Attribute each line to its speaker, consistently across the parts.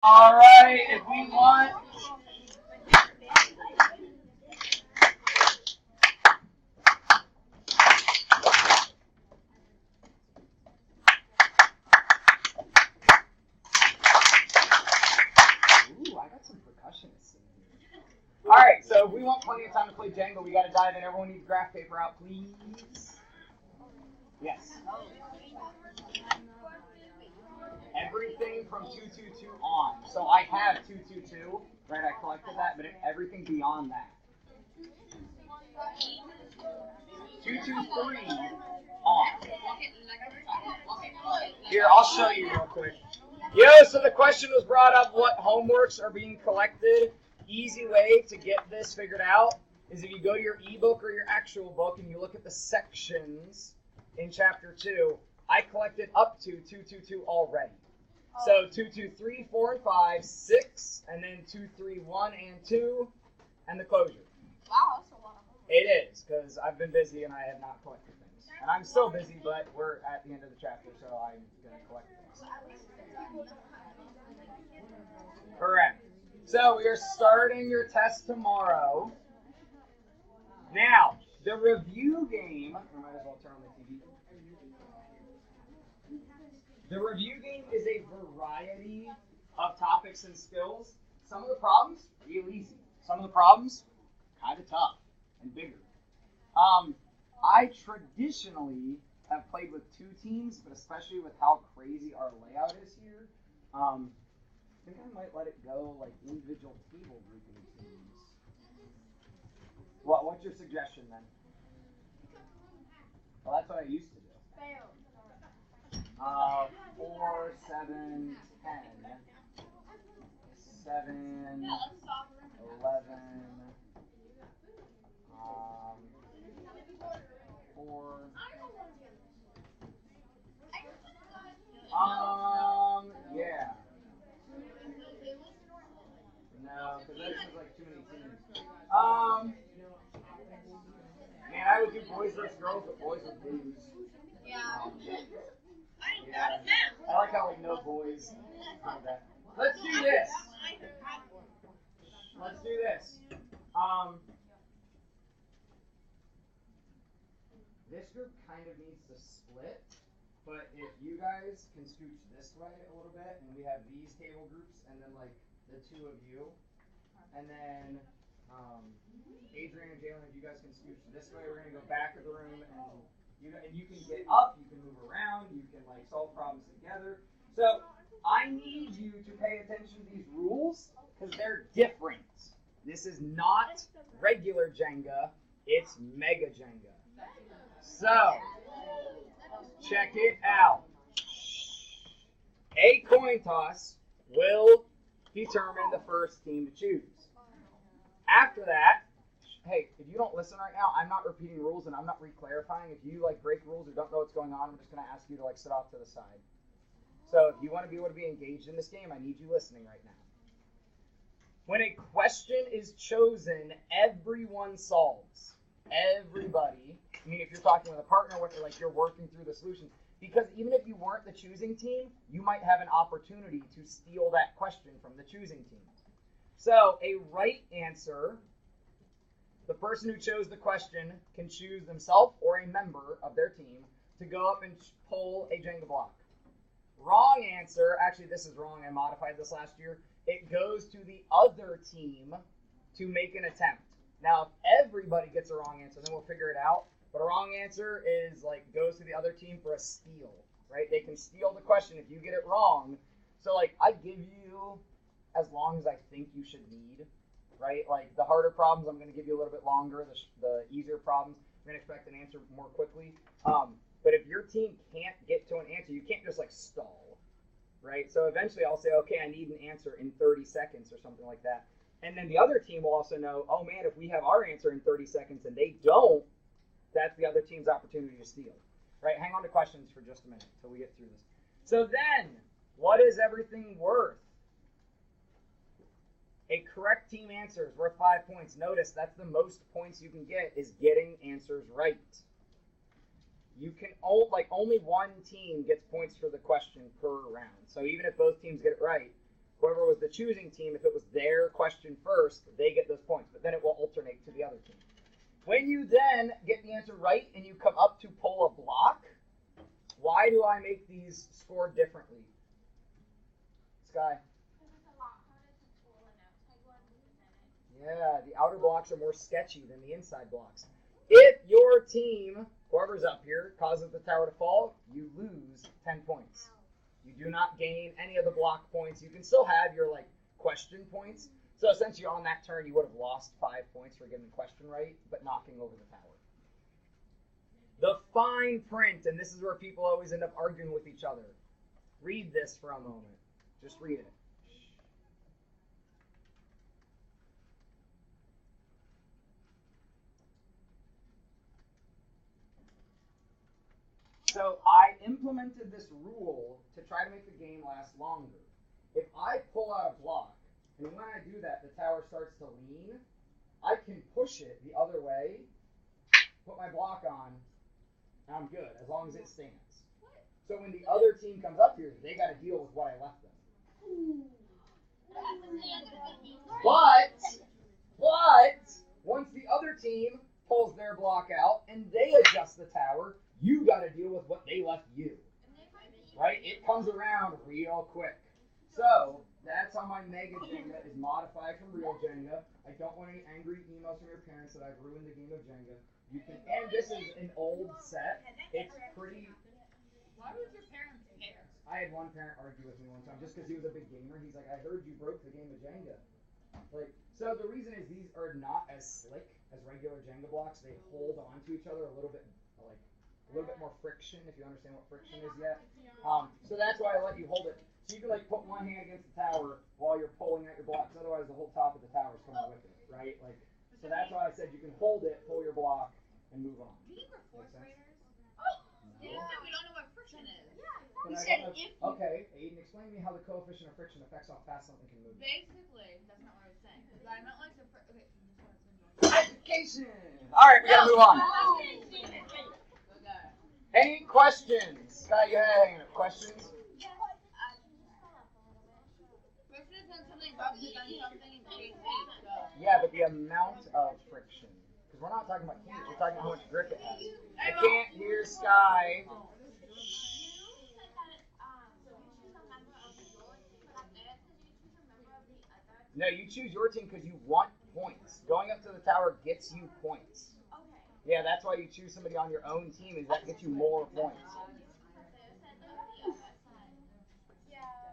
Speaker 1: All right, if we want. Ooh, I got some percussionists in here. All right, so if we want plenty of time to play Jenga, we got to dive in. Everyone needs graph paper out, please. Yes. Everything from 222 on. So I have 222, right? I collected that, but everything beyond that. 223 on. Here, I'll show you real quick. Yo, so the question was brought up, what homeworks are being collected? Easy way to get this figured out is if you go to your ebook or your actual book and you look at the sections in chapter 2, I collected up to 222 already. So 223, 4, and 5, 6, and then 2, 3, 1, and 2, and the closure.
Speaker 2: Wow, that's a lot of homework.
Speaker 1: It is, because I've been busy and I have not collected things. And I'm still busy, but we're at the end of the chapter, so I'm going to collect things. Correct. So we are starting your test tomorrow. Now, the review game, I might as well turn on the TV. The review game is a variety of topics and skills. Some of the problems, real easy. Some of the problems, kind of tough and bigger. I traditionally have played with 2 teams, but especially with how crazy our layout is here, I think I might let it go like individual table grouping teams. What's your suggestion then? Well, that's what I used to do. 4, 7, 10, 7, 11, 4. Yeah. No, because that's just like too many teams. Man, I would do boys versus girls, but boys would lose.
Speaker 2: Yeah.
Speaker 1: Yeah. I like how we know boys. Let's do this. Let's do this. This group kind of needs to split, but if you guys can scooch this way a little bit, and we have these table groups, and then like the 2 of you, and then Adrian and Jalen, if you guys can scooch this way, we're gonna go back of the room, and you can get up, you can move around, you can like solve problems together. So I need you to pay attention to these rules because they're different. This is not regular Jenga, it's Mega Jenga. So, check it out. A coin toss will determine the first team to choose. After that, hey, if you don't listen right now, I'm not repeating rules and I'm not re-clarifying. If you like break rules or don't know what's going on, I'm just going to ask you to like sit off to the side. So if you want to be able to be engaged in this game, I need you listening right now. When a question is chosen, everyone solves. Everybody. I mean, if you're talking with a partner, like you're working through the solution. Because even if you weren't the choosing team, you might have an opportunity to steal that question from the choosing team. So a right answer, the person who chose the question can choose themselves or a member of their team to go up and pull a Jenga block. Wrong answer, actually this is wrong, I modified this last year. It goes to the other team to make an attempt. Now, if everybody gets a wrong answer, then we'll figure it out. But a wrong answer is like goes to the other team for a steal, right? They can steal the question if you get it wrong. So like I give you as long as I think you should need, right? Like the harder problems, I'm going to give you a little bit longer. The easier problems, I'm going to expect an answer more quickly. But if your team can't get to an answer, you can't just like stall, right? So eventually I'll say, okay, I need an answer in 30 seconds or something like that. And then the other team will also know, oh man, if we have our answer in 30 seconds and they don't, that's the other team's opportunity to steal, right? Hang on to questions for just a minute until we get through this. So then, what is everything worth? A correct team answer is worth 5 points. Notice that's the most points you can get is getting answers right. You can only one team gets points for the question per round. So even if both teams get it right, whoever was the choosing team, if it was their question first, they get those points. But then it will alternate to the other team. When you then get the answer right and you come up to pull a block, why do I make these scored differently? Sky. Yeah, the outer blocks are more sketchy than the inside blocks. If your team, whoever's up here, causes the tower to fall, you lose 10 points. You do not gain any of the block points. You can still have your question points. So essentially on that turn, you would have lost 5 points for getting the question right, but knocking over the tower. The fine print, and this is where people always end up arguing with each other. Read this for a moment. Just read it. So I implemented this rule to try to make the game last longer. If I pull out a block, and when I do that, the tower starts to lean, I can push it the other way, put my block on, and I'm good, as long as it stands. So when the other team comes up here, they got to deal with what I left them. But, once the other team pulls their block out, and they adjust the tower, you got to deal with what they left you. Right? It comes around real quick. So, that's how my Mega Jenga is modified from real Jenga. I don't want any angry emails from your parents that I've ruined the game of Jenga. You can, and this is an old set. It's pretty...
Speaker 2: Why would your parents care?
Speaker 1: I had one parent argue with me one time just because he was a big gamer. He's like, I heard you broke the game of Jenga. So the reason is these are not as slick as regular Jenga blocks. They hold on to each other a little bit more friction, if you understand what friction is yet. So that's why I let you hold it. So you can put one hand against the tower while you're pulling out your blocks. Otherwise, the whole top of the tower is coming with it, right? So that's why I said you can hold it, pull your block, and move on.
Speaker 2: Do you think we're fourth graders?
Speaker 1: No.
Speaker 2: You said we don't know what friction is.
Speaker 1: He said if. Okay, Aiden, explain to me how the coefficient of friction affects how fast something can move.
Speaker 2: Basically, that's not what I was saying. Because I meant the okay.
Speaker 1: Education. All right, we gotta move on. Any questions? Scott, you had any questions? Yeah, but the amount of friction. Because we're not talking about heat, we're talking about how much grip it has. I can't hear Sky. No, you choose your team because you want points. Going up to the tower gets you points. Yeah, that's why you choose somebody on your own team, is that gets you more points.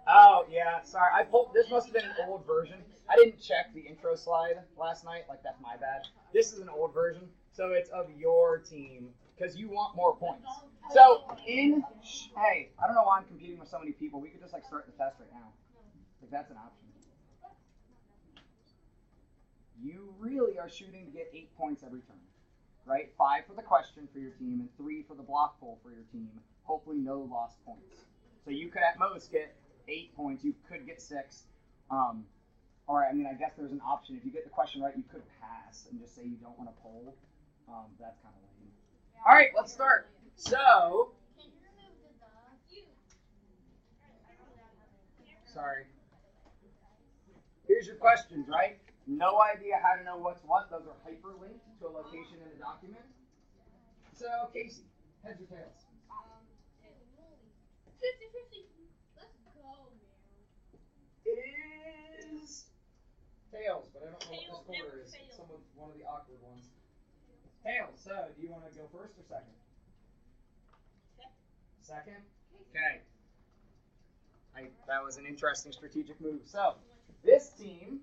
Speaker 1: Oh, yeah, sorry. This must have been an old version. I didn't check the intro slide last night. That's my bad. This is an old version, so it's of your team, because you want more points. So, hey, I don't know why I'm competing with so many people. We could just, start the test right now. That's an option. You really are shooting to get 8 points every turn. Right? 5 for the question for your team, and 3 for the block pull for your team. Hopefully no lost points. So you could at most get 8 points. You could get 6. Or, I guess there's an option. If you get the question right, you could pass and just say you don't want to poll. That's kind of lame. All right, let's start. So, sorry. Here's your questions, right? No idea how to know what's what. Those are hyperlinked to a location in the document. So, Casey, heads or tails?
Speaker 2: 50-50. Let's go, man.
Speaker 1: It is tails, but I don't know what this quarter is. One of the awkward ones. Tails. So, do you want to go first or second? Second? Okay. That was an interesting strategic move. So, this team...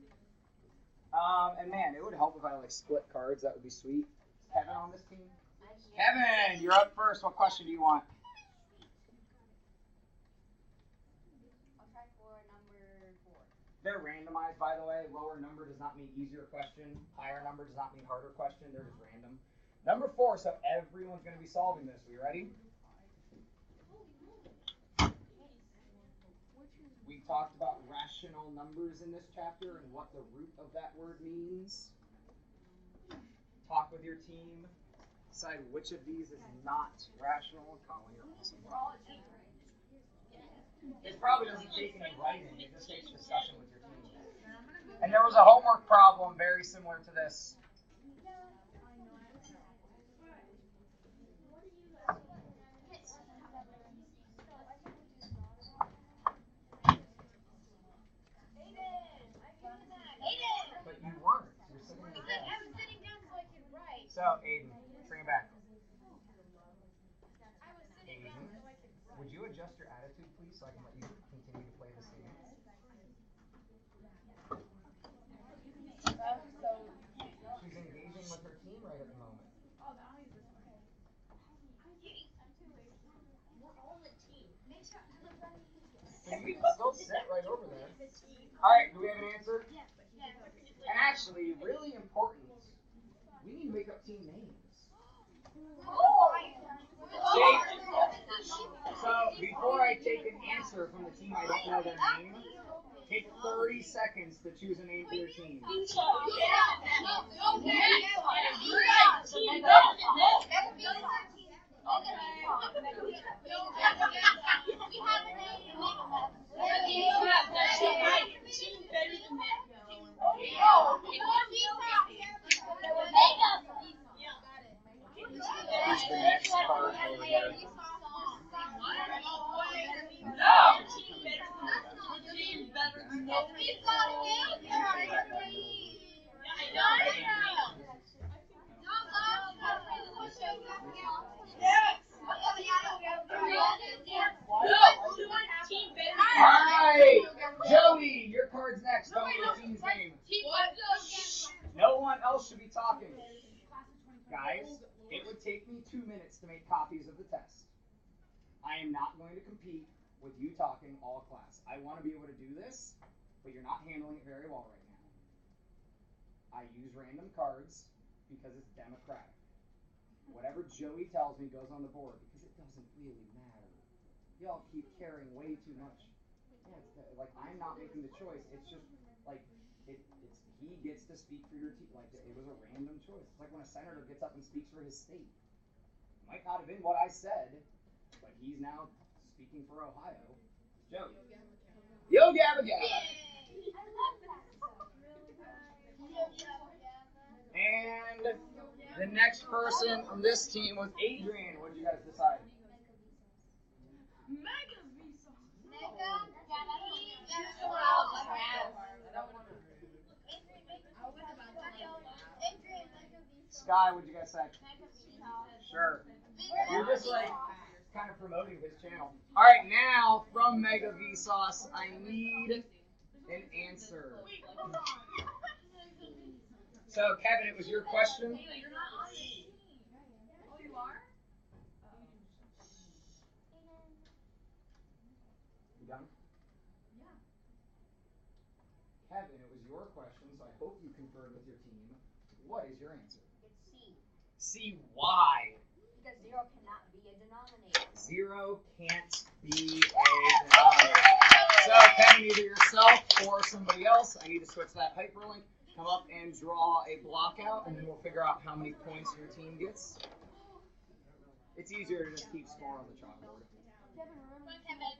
Speaker 1: and man, it would help if I split cards. That would be sweet. Kevin on this team? Kevin, you're up first. What question do you want?
Speaker 2: I'll try for number 4.
Speaker 1: They're randomized, by the way. Lower number does not mean easier question. Higher number does not mean harder question. They're just random. Number 4, so everyone's going to be solving this. Are you ready? We talked about rational numbers in this chapter and what the root of that word means. Talk with your team. Decide which of these is not rational. Colin, you're awesome. It probably doesn't take any writing. It just takes discussion with your team. And there was a homework problem very similar to this. But you weren't. You're sitting in the desk.
Speaker 2: I was sitting down so I could write.
Speaker 1: So, Aiden, bring it back. Aiden, would you adjust your attitude, please, so I can let you continue to play this game? She's engaging with her team right at the moment. So you can still sit right over there. All right, do we have an answer? And actually, really important, we need to make up team names. So before I take an answer from the team I don't know their name, take 30 seconds to choose a name for your team. Here's the next part over here. Alright, Joey, your card's next. Tell me the team's name. No one else should be talking. Guys, it would take me 2 minutes to make copies of the test. I am not going to compete with you talking all class. I want to be able to do this, but you're not handling it very well right now. I use random cards because it's democratic. Whatever Joey tells me goes on the board because it doesn't really matter. Y'all keep caring way too much. Yeah, like I'm not making the choice. It's just like it's he gets to speak for your team. Like it was a random choice. It's like when a senator gets up and speaks for his state. It might not have been what I said, but he's now speaking for Ohio. Joey. Yo Gabba Gabba. And the next person on this team was Adrian. What did you guys decide? Sky, what did you guys say? Sure. You're just like kind of promoting his channel. All right, now from Mega Vsauce, I need an answer. So, Kevin, it was your question. You done? Kevin, it was your question, so I hope you conferred with your team. What is your answer?
Speaker 2: It's C.
Speaker 1: C. Why?
Speaker 2: Because 0 cannot be a denominator.
Speaker 1: 0 can't be a denominator. So, Kevin, either yourself or somebody else, I need to switch that hyperlink. Come up and draw a block out, and then we'll figure out how many points your team gets. It's easier to just keep score on the chalkboard.
Speaker 2: Kevin, remember Kevin.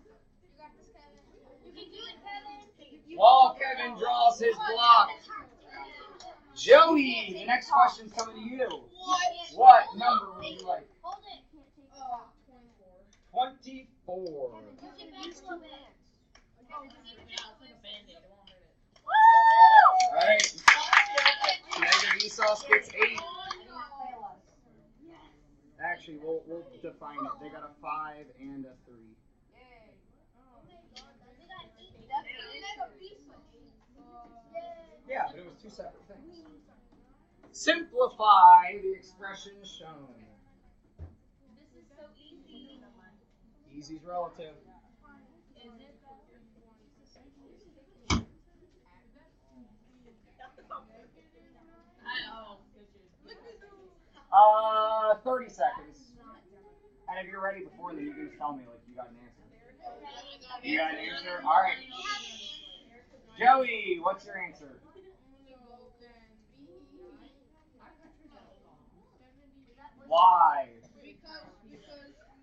Speaker 2: You got this, Kevin. You can do it, Kevin.
Speaker 1: While Kevin draws his block, Joey, the next question's coming to you. What number would you like?
Speaker 2: Hold it.
Speaker 1: 24. Alright. Mega Vsauce gets 8. Actually, we'll define it. They got a 5 and a 3. Yeah, but it was 2 separate things. Simplify the expression shown.
Speaker 2: This is so easy.
Speaker 1: Easy's relative.
Speaker 2: Is it?
Speaker 1: 30 seconds. And if you're ready before, then you can just tell me, like, you got an answer. You got an answer? All right. Joey, what's your answer? Why?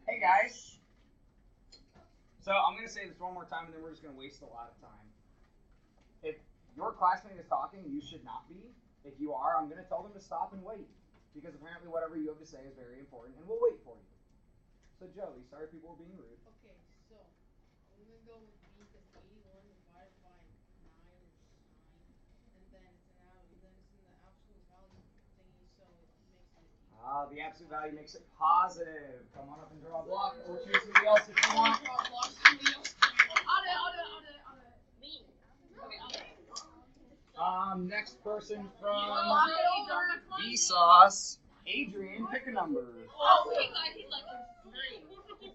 Speaker 1: Hey, guys. So I'm going to say this one more time, and then we're just going to waste a lot of time. If your classmate is talking, you should not be. If you are, I'm going to tell them to stop and wait, because apparently whatever you have to say is very important, and we'll wait for you. So Joey, sorry people were being rude.
Speaker 3: Okay, so I'm gonna go with B because 81 divided by 9 is 9, and then it's in the absolute value thingy, so it makes it equal.
Speaker 1: The absolute value makes it positive. Come on up and draw a block, or choose somebody else if you want.
Speaker 2: I'll do it. Me. Okay, I'll do it.
Speaker 1: Next person from Vsauce, Adrian, pick a number.
Speaker 2: Oh, he's like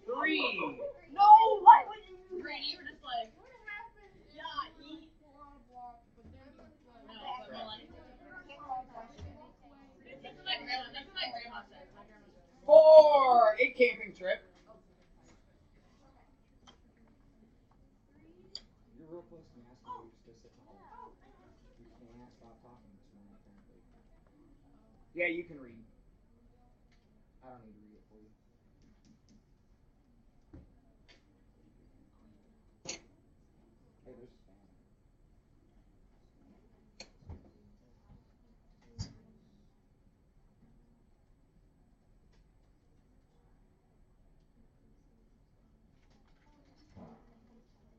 Speaker 1: 3.
Speaker 2: no, why would you do that? You were just like, yeah, eat. That's what my grandma says.
Speaker 1: 4. A camping trip. You're real close to me. Asking you just to sit and hold. You can't stop talking this morning, apparently. Yeah, you can read. I don't need to read it for you. Hey, there's a fan.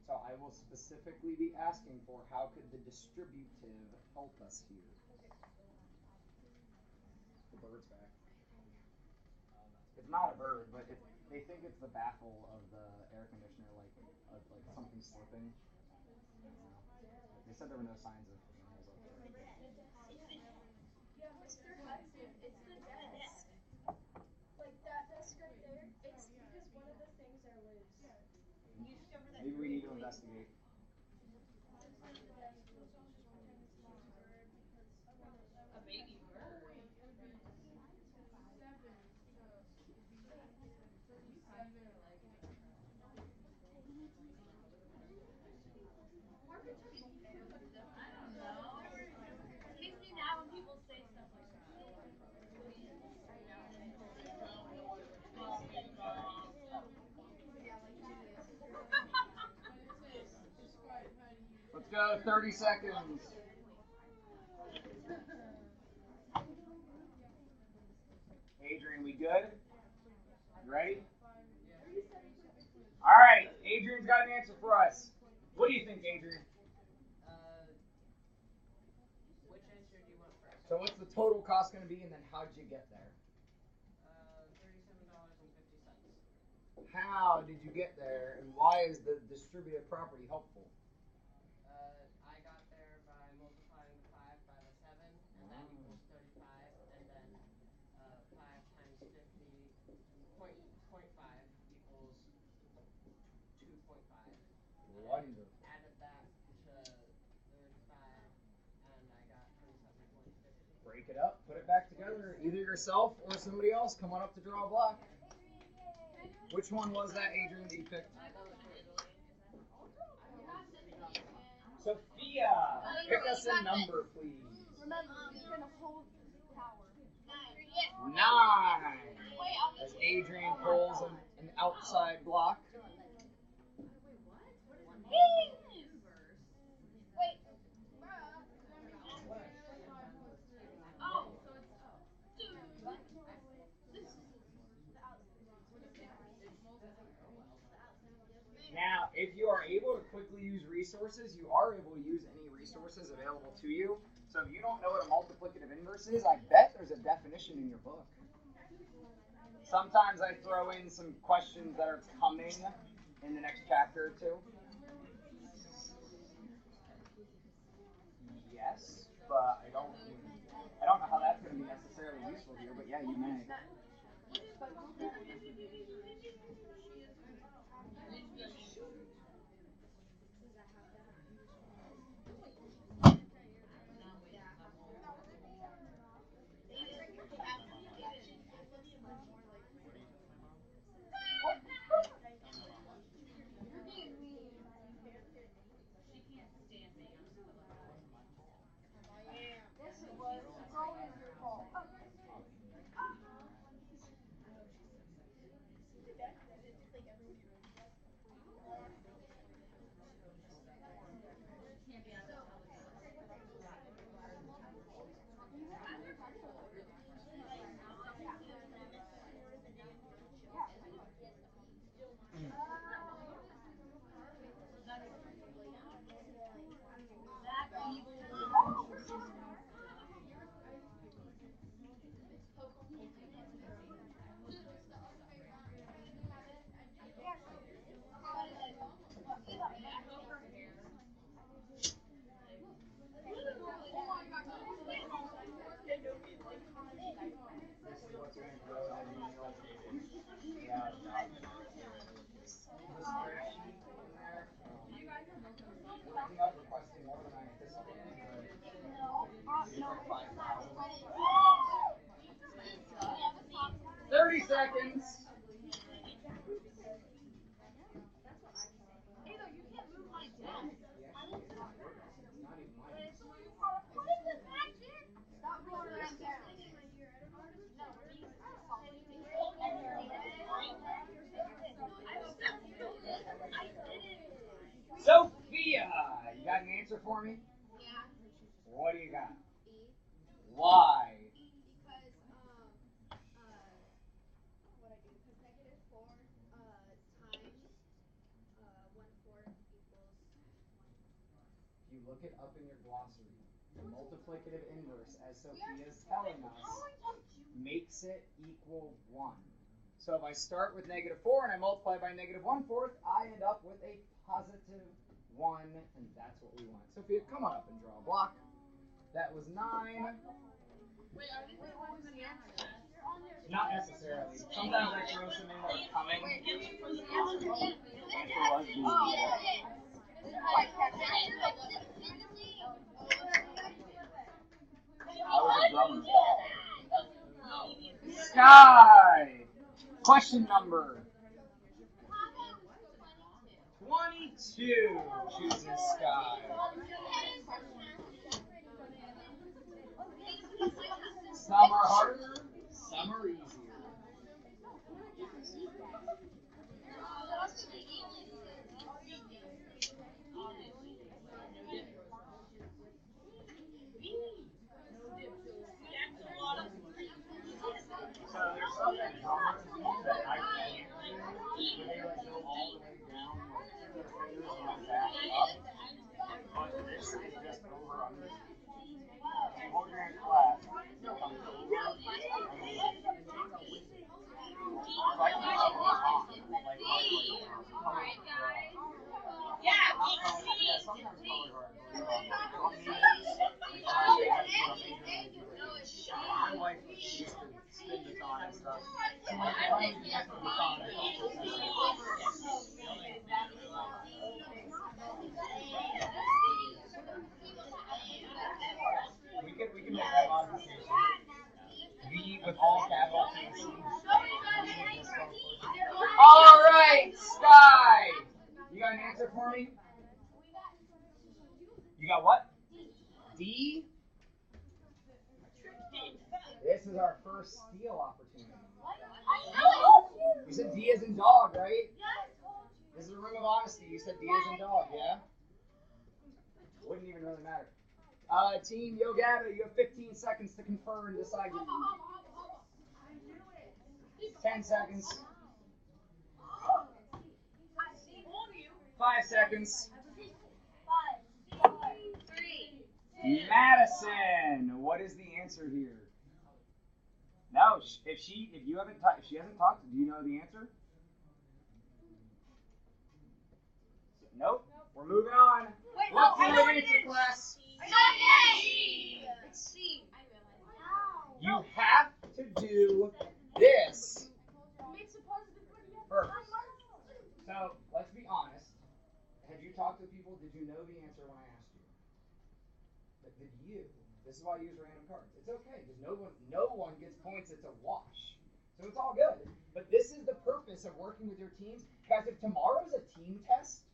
Speaker 1: So I will specifically be asking for how could the distributive help us here? The bird's back. It's not a bird, but they think it's the baffle of the air conditioner, like something slipping. They said there were no signs of animals up there.
Speaker 4: Yeah, Mr. Hudson, it's the desk. Like that desk right there. It's because one of the things are loose.
Speaker 1: Maybe we need to investigate.
Speaker 2: A baby bird. I don't know. It makes me mad when people say stuff like that.
Speaker 1: Let's go, 30 seconds. Adrian, we good? You ready? All right, Adrian's got an answer for us. What do you think, Adrian?
Speaker 5: Which answer do you want first?
Speaker 1: So what's the total cost going to be, and then how'd you get there?
Speaker 5: $37.50.
Speaker 1: How did you get there, and why is the distributive property helpful?
Speaker 5: I got there by multiplying 5 by the 7, and that equals 35, and then 5 times 50, point 5 equals 2.5.
Speaker 1: Wonderful.
Speaker 5: Added that to 35, and I got 27.50.
Speaker 1: Break it up, put it back together. Either yourself or somebody else. Come on up to draw a block. Which one was that, Adrian, that you picked? Sophia, pick us a number, please.
Speaker 4: Remember, you're gonna hold the power.
Speaker 1: 9. As Adrian pulls an outside block. Now, if you are able to quickly use resources, you are able to use any resources available to you. So if you don't know what a multiplicative inverse is, I bet there's a definition in your book. Sometimes I throw in some questions that are coming in the next chapter or two. Yes, but I don't know how that's going to be necessarily useful here, but yeah, you may. more than I anticipated. But 30 seconds. Sophia, you got an answer for me?
Speaker 2: Yeah.
Speaker 1: What do you got?
Speaker 2: E.
Speaker 1: Why?
Speaker 2: Because what I do? Because -4 times 1/4 equals 1.
Speaker 1: If you look it up in your glossary, the multiplicative inverse, as Sophia is telling us, makes it equal 1. So if I start with -4 and I multiply by -1/4, I end up with a positive 1, and that's what we want. Sophia, come on up and draw a block. That was 9.
Speaker 3: Wait, are these the ones in the answer?
Speaker 1: Not necessarily. Sometimes I throw some in that are coming. Sky! Question number 22 chooses Sky. Some are harder, some are easier. So there's some that drummers use that I can't do, where they like go all the way down with their fingers and then back up. But this is just over under. You hold your hand flat, you come over, and then so I can make it on, like yeah, sometimes colors are my wife used to spin the con and stuff. We can make that modification. V with all capital T. All right, Sky. You got an answer for me? You got what? D. This is our first steal opportunity. You said D as in dog, right? This is a room of honesty. You said D as in dog, yeah? Wouldn't even really matter. Team Yogata, you have 15 seconds to confer and decide your 10 seconds. 5 seconds. Madison, what is the answer here? No, if she hasn't talked, do you know the answer? Nope. We're moving on. What's the answer, class?
Speaker 2: It's C.
Speaker 1: You have to do this first. So let's be honest. Had you talked to people? Did you know the answer when I asked you? But did you? This is why I use random cards. It's okay because no one gets points. It's a wash. So it's all good. But this is the purpose of working with your teams. Guys, if tomorrow's a team test,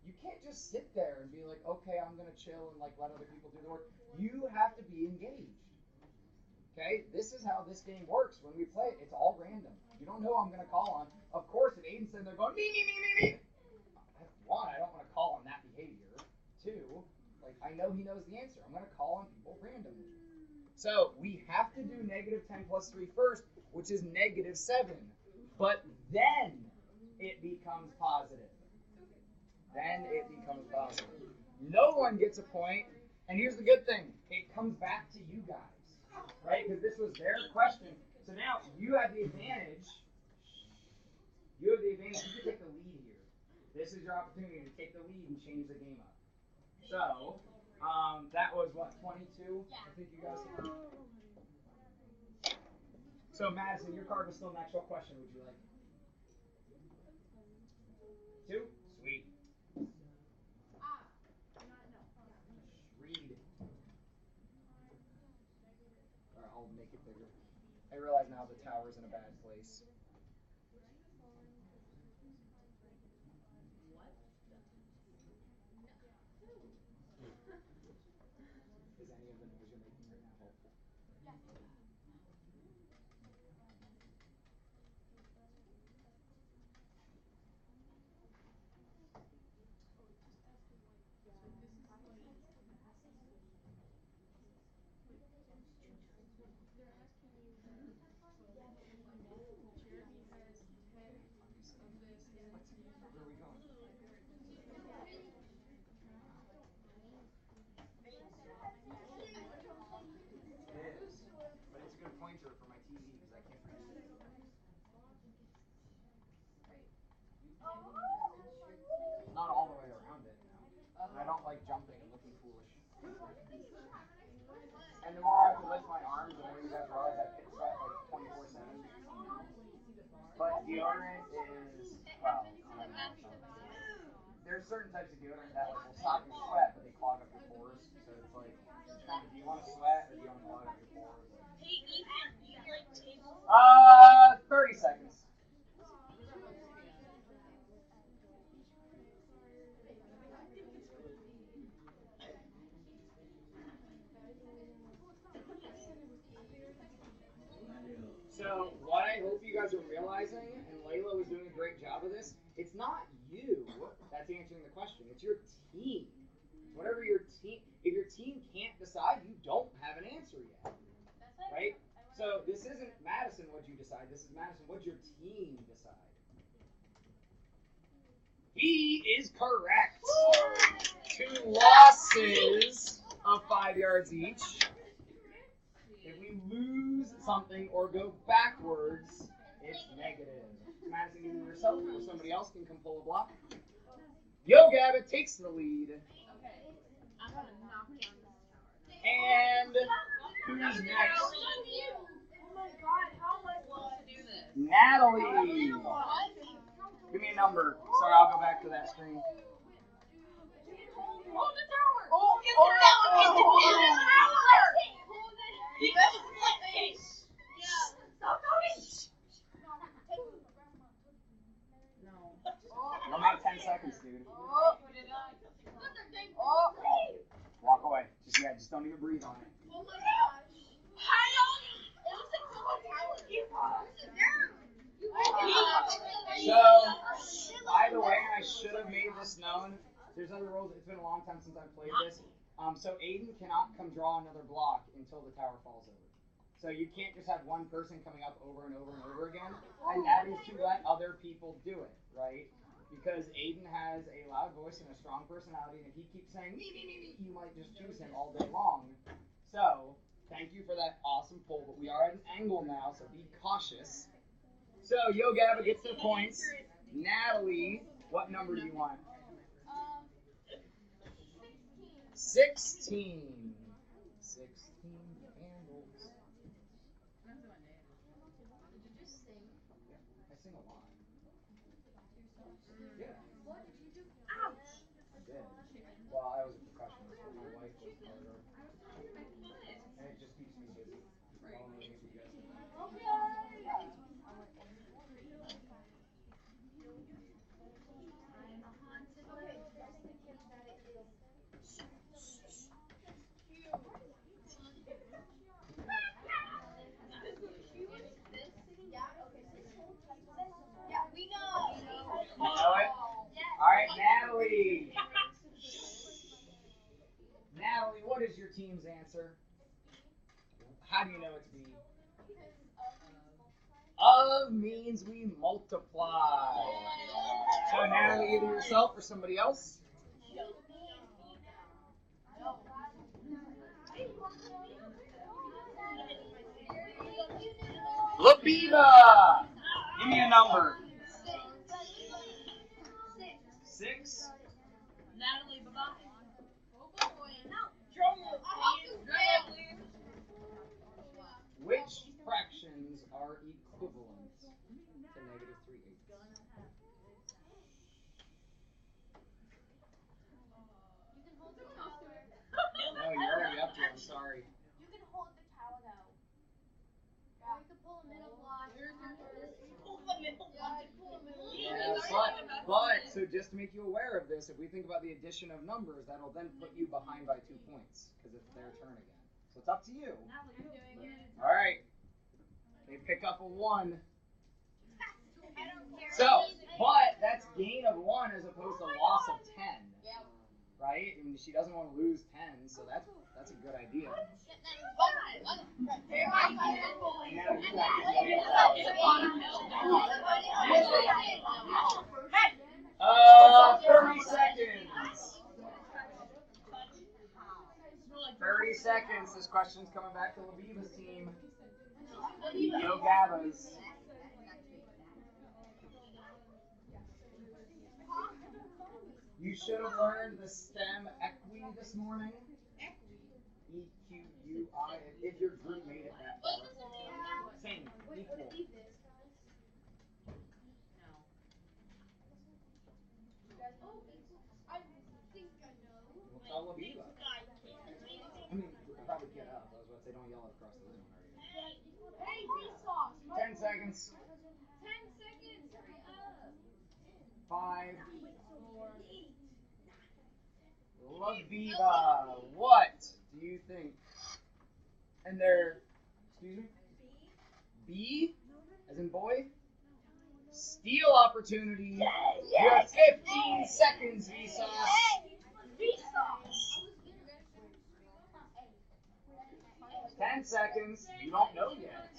Speaker 1: you can't just sit there and be like, okay, I'm going to chill and like let other people do the work. You have to be engaged. Okay? This is how this game works. When we play it, it's all random. You don't know who I'm going to call on. Of course, if Aiden's sitting there going, me. One, I don't want to call on that behavior. Two, like I know he knows the answer. I'm going to call on people randomly. So we have to do -10 plus 3 first, which is -7. But then it becomes positive. No one gets a point. And here's the good thing. It comes back to you guys. Right? Because this was their question. So now you have the advantage. You can take the lead here. This is your opportunity to take the lead and change the game up. So, that was what, 22? I think you guys said. So, Madison, your card was still next. What question would you like? 2? Sweet. make it bigger. I realize now the tower's in a bad place. Is any of the noise you're making right now helpful? Where are we going? It is, but it's a good pointer for my TV because I can't read it. Not all the way around it, no. And I don't like jumping and looking foolish. And the more I have to lift my arms, the more you guys realize I pit sweat like 24/7. But deodorant is, well, I don't know. There's certain types of deodorant that like will stop your sweat, but they clog up your pores. So it's like, do you want to sweat or do you want to clog up your pores?
Speaker 2: Hey, Ethan, do you like table?
Speaker 1: 30 seconds. So what I hope you guys are realizing, and Layla was doing a great job of this, it's not you that's answering the question, it's your team. Whatever your team, if your team can't decide, you don't have an answer yet, right? So this isn't Madison what'd you decide, this is Madison what'd your team decide. B is correct. 2 losses of 5 yards each. If we lose something or go backwards, it's negative. Madison, either yourself or somebody else can come pull a block. Yo Gabbit takes the lead.
Speaker 3: I'm gonna knock down this tower.
Speaker 1: And who's next?
Speaker 4: Oh my god, how am I supposed to do this?
Speaker 1: Natalie. Give me a number. Sorry, I'll go back to that screen.
Speaker 2: Hold the tower!
Speaker 4: Oh,
Speaker 2: Get the tower! Get the tower! You guys are like this. Yeah. Stop talking.
Speaker 3: No.
Speaker 1: You'll make 10 seconds, dude.
Speaker 3: Oh, what did I?
Speaker 2: Oh.
Speaker 1: Walk away. Just don't even breathe on it.
Speaker 2: Oh my gosh. It looks like the tower. Sit down.
Speaker 1: So, by the way, I should have made this known. There's other rules. It's been a long time since I've played this. So Aiden cannot come draw another block until the tower falls over. So you can't just have one person coming up over and over and over again. And that is to let other people do it, right? Because Aiden has a loud voice and a strong personality, and if he keeps saying me, you might just choose him all day long. So, thank you for that awesome poll, but we are at an angle now, so be cautious. So, Yo Gabba gets the points. Natalie, what number do you want? 16. 16 candles.
Speaker 3: Did you just sing?
Speaker 1: I sing a lot. Yeah.
Speaker 3: What did you do?
Speaker 2: Ouch.
Speaker 1: I did. Well, I was a percussionist, but my wife was part of it. And it just keeps me busy. All the things you guys do.
Speaker 2: Yeah, we know.
Speaker 1: You know it? Alright, Natalie. Natalie, what is your team's answer? How do you know it's B? Of means we multiply. So Natalie, either yourself or somebody else. Labiba! Give me a number. 6.
Speaker 2: Natalie, bye-bye. Oh boy. No.
Speaker 1: Which fractions are equivalent to -3/8?
Speaker 3: You can hold the tower.
Speaker 1: No, you're already up to it. I'm sorry.
Speaker 4: You can hold the tower though.
Speaker 2: pull a middle block.
Speaker 1: Yeah, but so just to make you aware of this, if we think about the addition of numbers, that'll then put you behind by 2 points because it's their turn again. So it's up to you. All right. They pick up a 1. So, but that's gain of 1 as opposed to loss of 10. Right? And she doesn't want to lose 10, so that's a good idea. Uh, 30 seconds. 30 seconds. This question's coming back to Laviva's team. Yo Gabba's. You should have learned the stem equi this morning. EQUI. If your group made it that far. Same. Equal. We'll tell Laviva. I mean, probably get up. I was about to say, don't yell it across the room.
Speaker 2: Hey, Vsauce.
Speaker 1: 10 seconds.
Speaker 2: 10 seconds. Hurry up.
Speaker 1: 5. Laviva, what do you think? And they're, excuse me? B, as in boy? Steal opportunity. You have 15 seconds, Vsauce. 10 seconds. You don't know yet.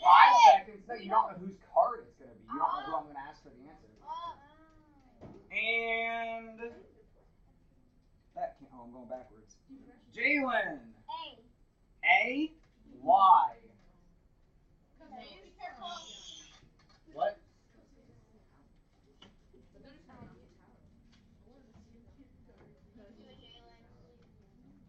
Speaker 1: 5 seconds. No, you don't know whose card it's going to be. You don't know who I'm going to ask for the answer. And that can't. Oh, I'm going backwards. Jalen. A. Y. What?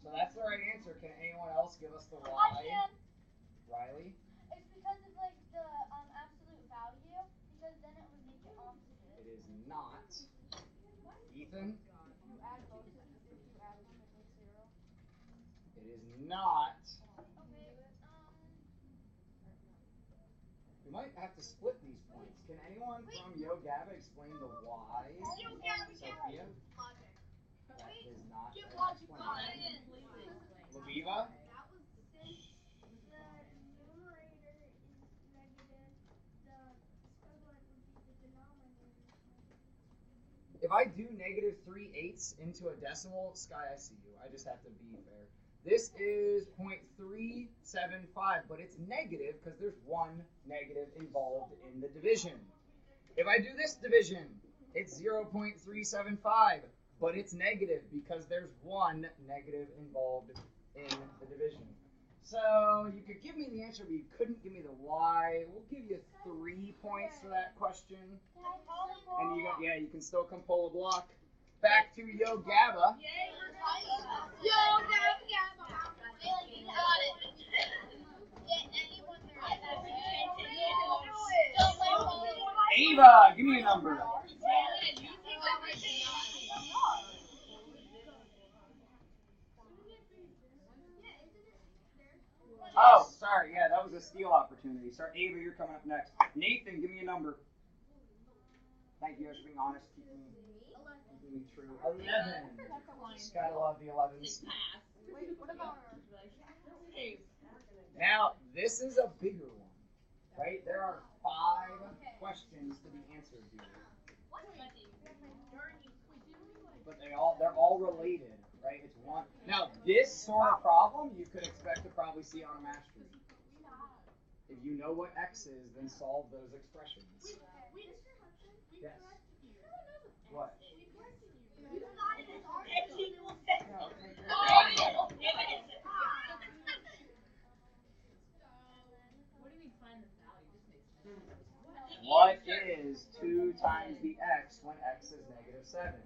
Speaker 1: So that's the right answer. Can anyone else give us the Y? Riley?
Speaker 2: It's because of like the absolute value, because then it would make it opposite.
Speaker 1: It is not. Ethan?
Speaker 4: You add both if you add them, it makes 0.
Speaker 1: It is not. We might have to split these points. Can anyone from Yo Gabba explain the Y? Sophia? That is not explained. Laviva?
Speaker 4: That was since the numerator is negative, the equivalent would be the denominator.
Speaker 1: If I do -3/8 into a decimal, Sky, I see you. I just have to be fair. This is 0.375, but it's negative because there's one negative involved in the division. If I do this division, it's 0.375, but it's negative because there's one negative involved in the division. So you could give me the answer, but you couldn't give me the Y. We'll give you 3 points for that question. And you got, yeah, you can still come pull a block. Back to Yo Gabba. Ava, give me a number. Oh, sorry. Yeah, that was a steal opportunity. Sorry, Ava, you're coming up next. Nathan, give me a number. Thank you guys for being honest. Keeping me true. 11. Just gotta love the 11s.
Speaker 4: Wait, what about
Speaker 1: Now, this is a bigger one, right? There are 5 questions to be answered here. But they're all related, right? It's one. Now, this sort of problem you could expect to probably see on a math sheet. If you know what X is, then solve those expressions. Yes. What? What is 2 times the x when x is -7?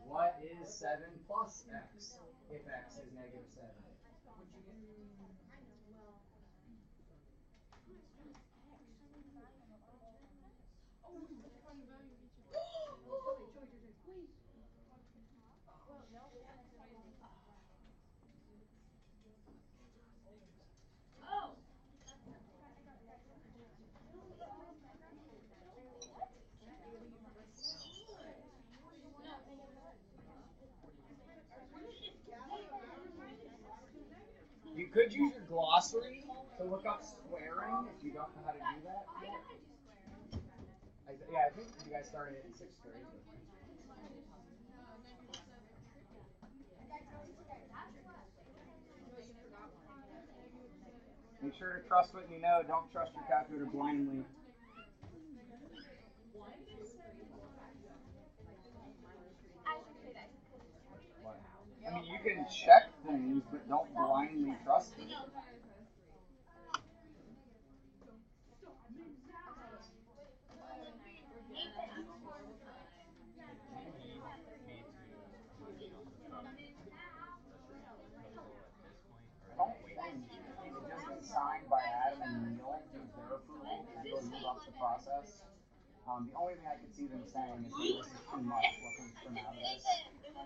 Speaker 1: What is 7 plus x if x is -7? could use your glossary to look up squaring if you don't know how to do that yet. I think you guys started it in 6th grade. Make sure to trust what you know. Don't trust your calculator blindly. I mean, you can check things, but don't blindly trust it. Signed by Adam and Neil with their approval to go move up the process. The only thing I could see them saying is that this is too much looking from out of this.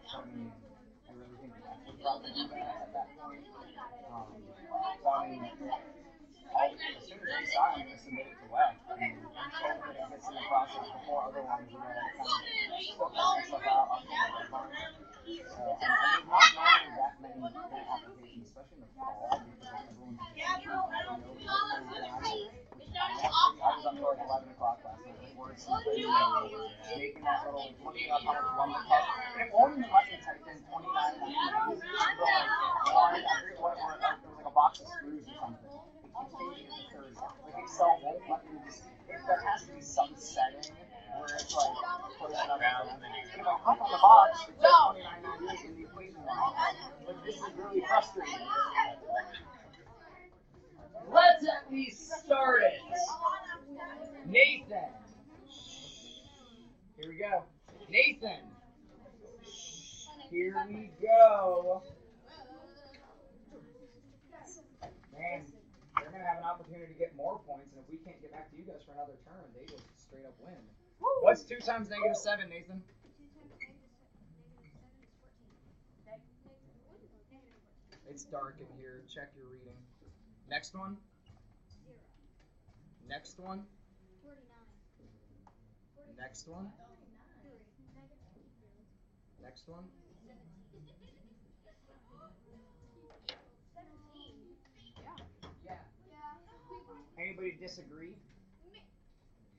Speaker 1: So, I mean, I really think that would probably do that at that point. So, I mean, as soon as they sign, I'm going to submit it to WEC. And hopefully it gets in the process before other ones, you know, kind of still figuring stuff out up to the deadline. So, I mean, not normally that many grant applications, especially in the fall, because everyone's I was up till like 11 o'clock last night, like words making that little, looking up how much one would cost. And it won't even let me type in 29 names. I forget what it was, there was like a box of screws or something. It keeps changing it to 30. Like Excel won't let me just, there has to be some setting where it's like, put it up and if I click on the box, it says 29.98 in the equation line. But this is really frustrating. Let's at least start it. Nathan. Here we go. Nathan. Here we go. Man, they're going to have an opportunity to get more points, and if we can't get back to you guys for another turn, they just straight up win. What's 2 times -7, Nathan? It's dark in here. Check your reading. Next one. Next one. 49. Next one. Next one. 17. Yeah. Anybody disagree?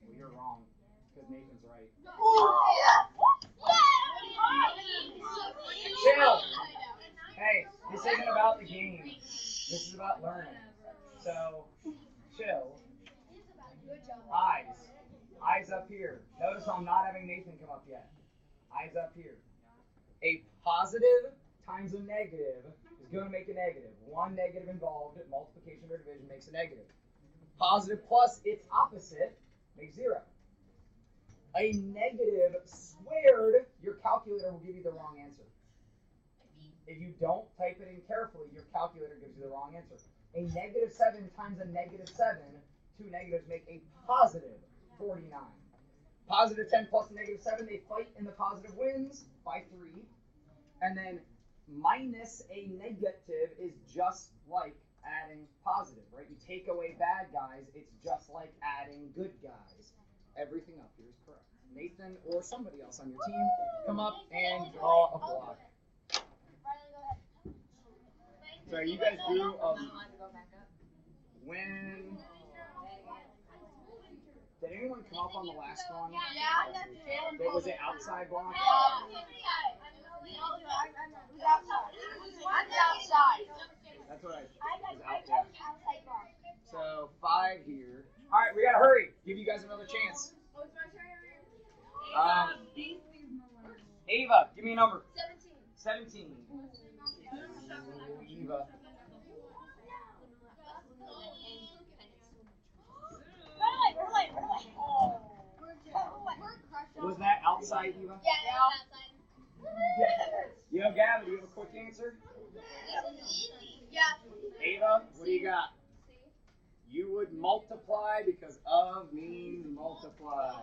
Speaker 1: Well, you're wrong, because Nathan's right. Chill. Hey, this isn't about the game. This is about learning. So, chill. Eyes. Eyes up here. Notice I'm not having Nathan come up yet. Eyes up here. A positive times a negative is going to make a negative. One negative involved, multiplication or division makes a negative. Positive plus its opposite makes 0. A negative squared, your calculator will give you the wrong answer. If you don't type it in carefully, your calculator gives you the wrong answer. A -7 times a -7, 2 negatives make a positive 49. Positive 10 plus a -7, they fight and the positive wins by 3. And then minus a negative is just like adding positive, right? You take away bad guys, it's just like adding good guys. Everything up here is correct. Nathan or somebody else on your team, come up and draw a block. So you guys do when did anyone come up on the last one? Yeah. Was it outside block? That's what I was out there. So 5 here. All right, we gotta hurry. Give you guys another chance. Ava, give me a number. 17. Eva. Was that outside, Eva?
Speaker 2: Yeah, outside.
Speaker 1: Yo, Gavin, do you have a quick answer?
Speaker 2: Yeah.
Speaker 1: Ava, what do you got? You would multiply because of means multiply.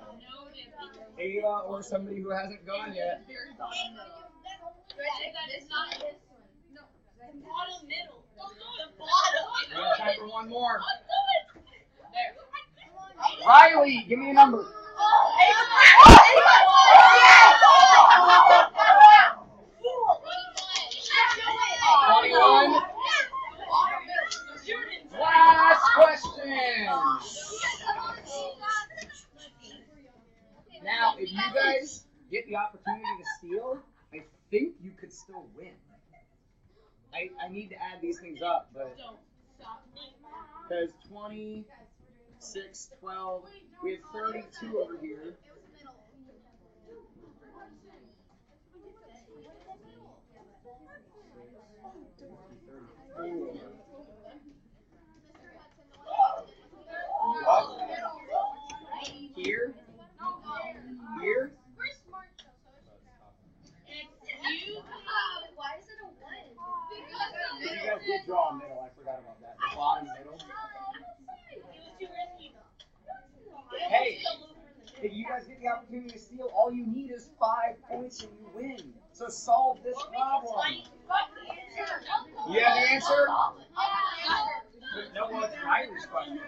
Speaker 1: Ava or somebody who hasn't gone yet.
Speaker 2: It's not this one. No. The bottom middle. The bottom.
Speaker 1: We have time for one more.
Speaker 2: There.
Speaker 1: Riley, give me a number. 21. question. Now, if you guys get the opportunity to steal, I think you could still win. I need to add these things up, but because 26, 12, we have 32 over here. Here, here.
Speaker 2: Why is it a one?
Speaker 1: You guys did draw a middle. I forgot about that. The bottom middle. Hey, if you guys get the opportunity to steal, all you need is 5 points and you win. So solve this problem. You have the answer? No, well, it's Riley's question.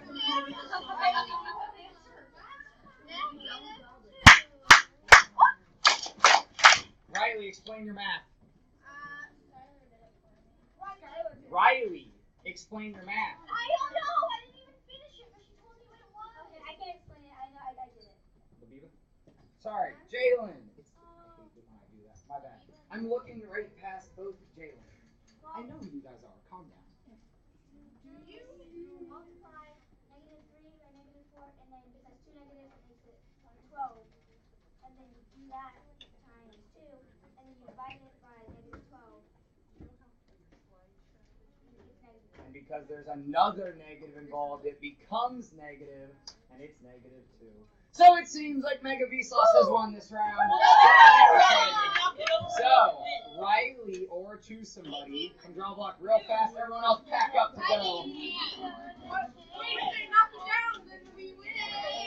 Speaker 1: Riley, explain your math. Riley, explain your math.
Speaker 2: I don't know. I didn't even finish it, but she told me what it was. Okay, I can't explain it. I know. I did it.
Speaker 1: Labiba? Sorry, Jalen. I hate it when I do that. My bad. I'm looking right past both Jalen. I know who you guys are. Calm down.
Speaker 2: You multiply -3 by -4, and then because 2 negatives, it makes it 12. And then you do that times 2, and then you divide it by -12.
Speaker 1: And because there's another negative involved, it becomes negative, and it's -2. So it seems like Mega Vsauce has won this round. So, Riley, or choose somebody, can draw a block real fast. Everyone else pack up to go.
Speaker 3: Wait, if they knock it down, then we win.